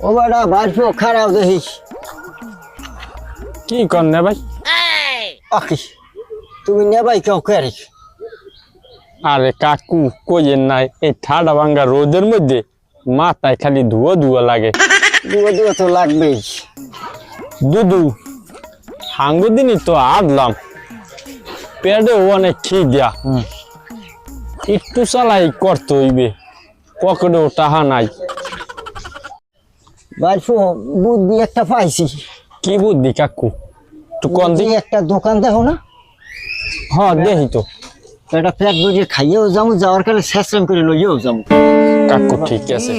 ও বেটা বাড়িও খারাপ দেখিস। কি কর না ভাই? আকি তুমি নেবাই কেউ করিস? আরে কাকু কইেন নাই, এই ঠাডা ভাঙ্গা রোদের মধ্যে মাথায় খালি ধুয়ো ধুয়ো লাগে। দুয়া তো লাগবেই। দুদু হাঙ্গু দিনই তো আদলাম, পেটে অনেক খিদা, একটু চালাই করতে হইবে, পকেটেও টাকা নাই। বাড়িও বুদ্ধি একটা পাইছি। কি বুদ্ধি কাকু? তো কোন দিন একটা দোকান দেখো না? হ্যাঁ দেখি তো। এটা পেট বুঝে খাইয়েও যাবো, যাওয়ার কালে শেষরাম করে লইয়েও যাবো। কাকু ঠিক আছে।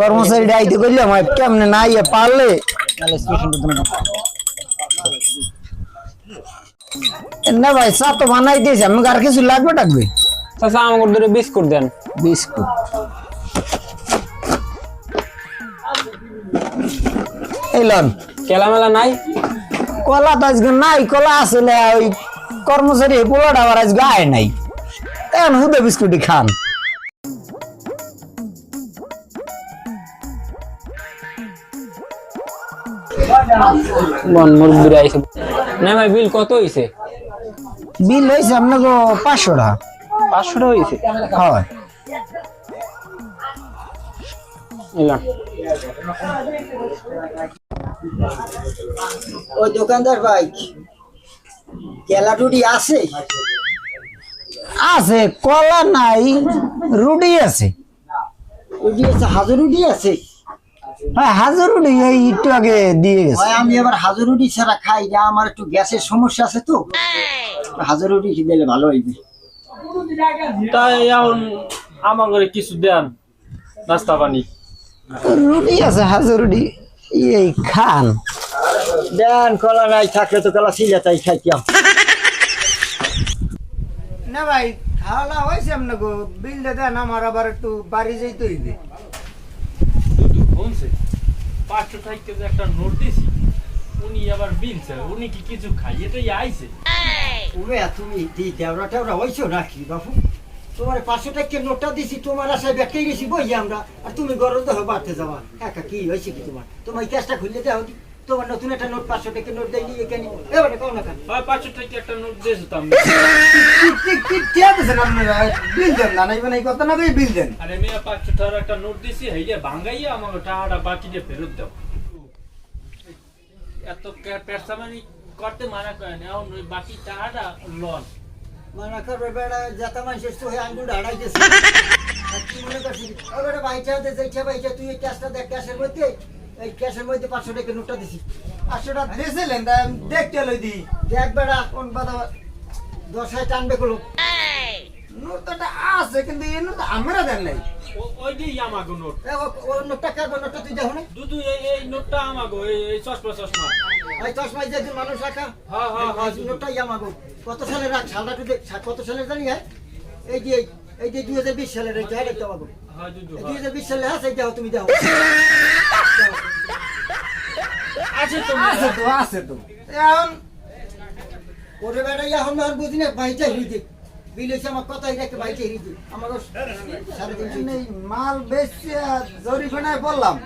কর্মচারী ডাইতে করলে আমার কেমনে না ইয়ে পারলে না ভাই চা তো বানাই দিয়েছে, আমাকে আর কিছু লাগবে টাকবে? চাচা আমাকে ধরে বিস্কুট দেন। বিস্কুট এই লন। কেলা মেলা নাই? কলা তো আজকে নাই, কলা আসলে ওই কর্মচারী পোলাটা আবার আজকে আয় নাই, এখন হুদে বিস্কুটি খান। মন মুরব্বিরা আইছে না ভাই। বিল কত হইছে? বিল হয়েছে আপনাকে 500 টাকা। 500 টাকা হইছে? হয়। এলাম। ওই দোকানদার ভাই কেলা রুটি আছে? আছে, কলা নাই, রুটি আছে। রুটি আছে, হাজার রুটি আছে। হ্যাঁ হাজার রুটি এই একটু আগে দিয়ে গেছে। আমি এবার হাজার রুটি ছাড়া খাই না, আমার একটু গ্যাসের সমস্যা আছে তো, হাজার রুটি দিলে ভালো হইবে। তাই এখন আমাকে কিছু দেন নাস্তা পানি। রুটি আছে, হাজার রুটি এই খান দেন। কলা নাই থাকলে তো কলা ছিল তাই খাইতাম না ভাই। খাওয়া হয়েছে আপনাকে, বিলটা দেন, আমার আবার একটু বাড়ি যেতে হইবে। দুধু বলছে 500 টাকা যে একটা নোট দিছি, উনি আবার বিল চায়, উনি কি কিছু খাই এটাই আইছে। ওরে তুমি দেওরা টেওরা হইছো নাকি বাপু? তোমার 500 টাকা নোটটা দিছি, তোমার আশায় ব্যাগটাই গেছি বই আমরা, আর তুমি গরম দেহ বাড়তে যাওয়া। একা কি হয়েছে কি তোমার? তোমার ক্যাশটা খুললে দেও, তোমার নতুন একটা নোট 500 টাকা নোট দেয়নি এখানে এবারে কও না কেন? ভাই 500 টাকা একটা নোট দিয়েছো তো আমি। বিল দেন না, নাইবে নাই কথা না, বিল দেন। আরে মেয়ে 500 টাকার একটা নোট দিছি, হেইয়া ভাঙাইয়া আমাকে টাকাটা বাকি দিয়ে ফেরত দাও। এত পেরসামানি করতে মানা করে না, এখন ওই বাকি টাকাটা লন। মানা করবে বেড়া, যাতা মানুষের তো হয়ে আঙ্গুল হারাইতেছে। আর কি মনে করছিস? ও বেড়া বাইচা দে, যাইছা বাইচা, তুই এই ক্যাশটা দেখ, ক্যাশের মধ্যে এই ক্যাশের মধ্যে 500 টাকা নোটটা দিছি। 500 টাকা দিয়েছিলেন, দেখতে লই দি। দেখ বেড়া কোন বাদা 10 টানবে গুলো। নোটটা আছে কিন্তু এই নোট আমরা দেন নাই। ওই যে আমাকে নোট। ও নোটটা কার নোটটা তুই দেখো না? দুদু এই নোটটা আমাকে, এই চশমা। এই চশমা যে মানুষ রাখা। হ্যাঁ। নোটটা আমাকে কত সালে রাখ, সালটা তুই দেখ, কত সালে জানি। হ্যাঁ এই যে 2020 সালের এই জায়গা দেখতে পাবো। হ্যাঁ দুদু 2020 সালে আছে, এই দেখো তুমি দেখো। আছে তো এখন ওরে বেড়া এখন আর বুঝি না, বাইচা হিরিতে বিল হয়েছে আমার কথাই রেখে বাইচা হিরিতে আমাকে 350 নেই মাল বেচছে। জরিফানায় বললাম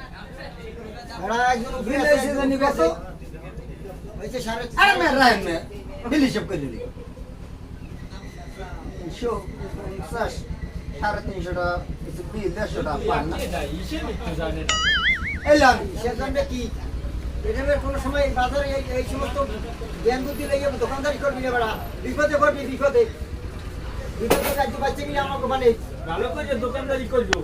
ওরা একজন বিল হয়েছে জানি কত হয়েছে 350। আরে মে রায় মে বিল হিসাব করে দিলি 350 350 টাকা বিল 150 টাকা পান না। এলাম সেজন্য কি এদের কোনো সময় বাজারে এই সমস্ত জ্ঞান বুদ্ধি লেগে দোকানদারি করবি না বেড়া, বিপদে পড়বি। বিপদে কাজে বাচ্চা নিয়ে আমাকে মানে ভালো করে দোকানদারি করবো।